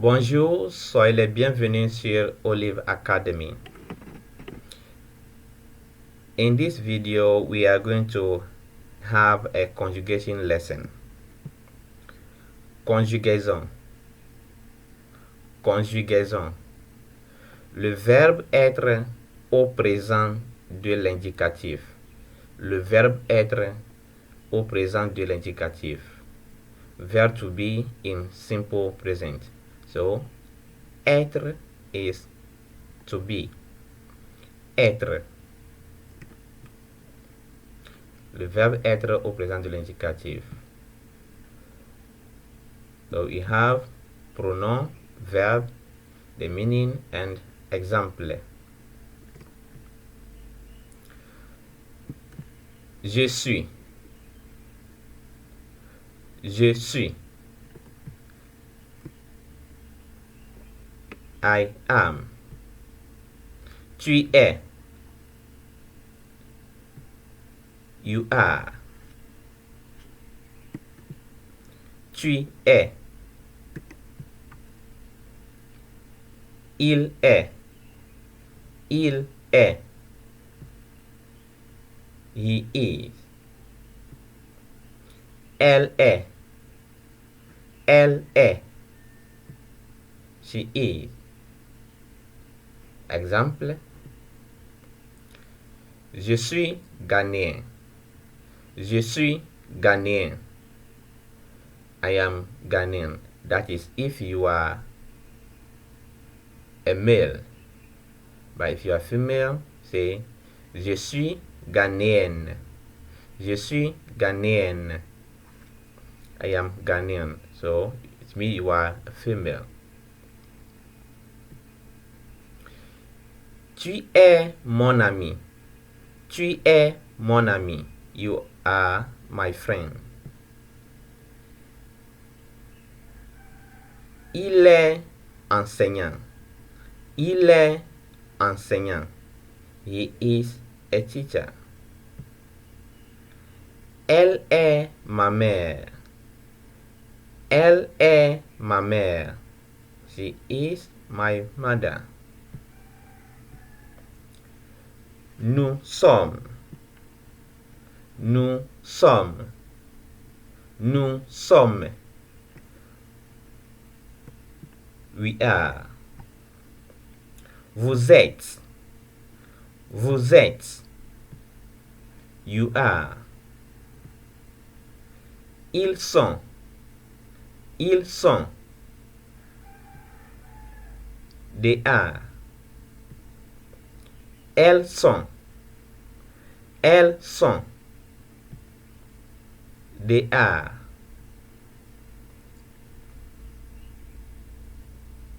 Bonjour, soyez les bienvenus sur Olive Academy. In this video, we are going to have a conjugation lesson. Conjugaison. Conjugaison. Le verbe être au présent de l'indicatif. Le verbe être au présent de l'indicatif. Verb to be in simple present. So, être is to be. Être. Le verbe être au présent de l'indicatif. So we have pronom, verb, the meaning, and example. Je suis. Je suis. I am. Tu es. You are. Tu es. Il est. Il est. He is. Elle est. Elle est. She is. Exemple. Je suis Ghanéen. Je suis Ghanéen. I am Ghanaian. That is if you are a male. But if you are female, say je suis Ghanéenne. Je suis Ghanéenne. I am Ghanaian. So it means you are a female. Tu es mon ami. Tu es mon ami. You are my friend. Il est enseignant. Il est enseignant. He is a teacher. Elle est ma mère. Elle est ma mère. She is my mother. Nous sommes. Nous sommes. Nous sommes. We are. Vous êtes. Vous êtes. You are. Ils sont. Ils sont. They are. Elles sont. Elles sont. They are.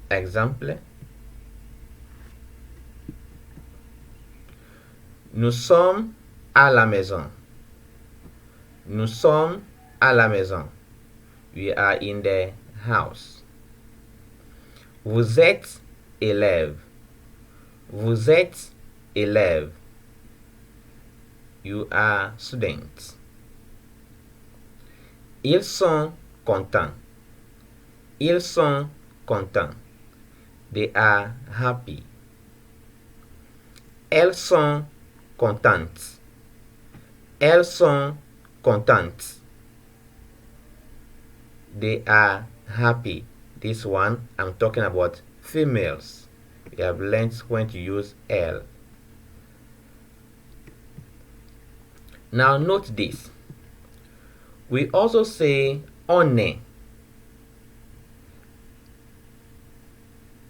Exemple. Nous sommes à la maison. Nous sommes à la maison. We are in the house. Vous êtes élève. Vous êtes élève. You are student. Ils sont contents. Ils sont contents. They are happy. Elles sont contentes. Elles sont contentes. They are happy. This one, I'm talking about females. We have learned when to use elle. Now note this. We also say on est.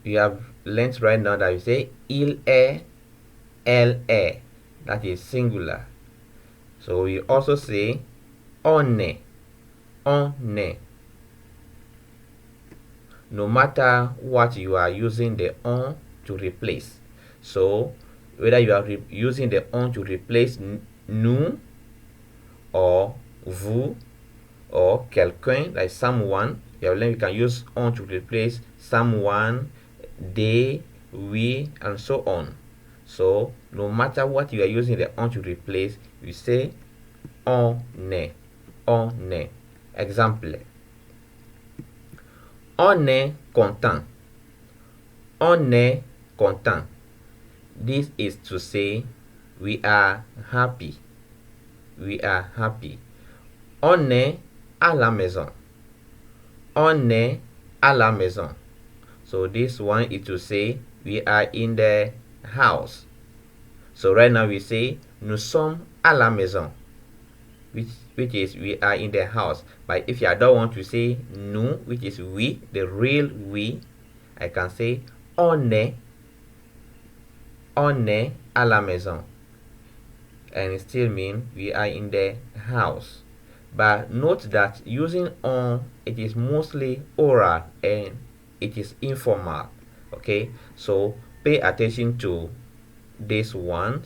You have learned right now that you say il est, elle est. That is singular. So we also say on est. On est. No matter what you are using the on to replace. So whether you are using the on to replace nous or vous or quelqu'un, like someone, you can use on to replace someone, they, we, and so on. So no matter what you are using the on to replace, you say on est. On est. Exemple. On est content. On est content. This is to say we are happy. We are happy. On est à la maison. On est à la maison. So this one is to say we are in the house. So right now we say nous sommes à la maison, which is we are in the house. But if I don't want to say nous, which is we, the real we, I can say on est à la maison, and it still means we are in the house. But note that using on, it is mostly oral and it is informal. Okay, so pay attention to this one,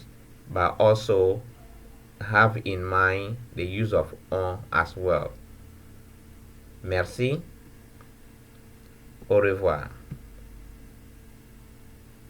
but also have in mind the use of on as well. Merci. Au revoir.